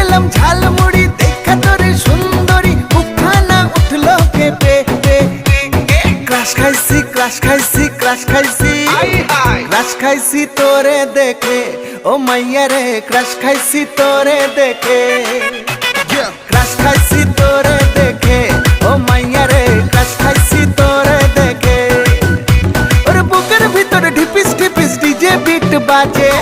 গেলাম ঝালমুড়ি দেখা তোরে সুন্দরী মুখখানা উঠলো কেঁপে ক্রাশ খাইছি ক্রাশ খাইছি ক্রাশ খাইছি ক্রাশ খাইছি তোরে দেখে ও মাইয়া রে ক্রাশ খাইছি তোরে দেখে ক্রাশ খাইছি তোরে দেখে ও মাইয়া রে ক্রাশ খাইছি তোরে দেখে ওরে বুকের ভিতরে ঢিপিস ঢিপিস ডিজে বিট বাজে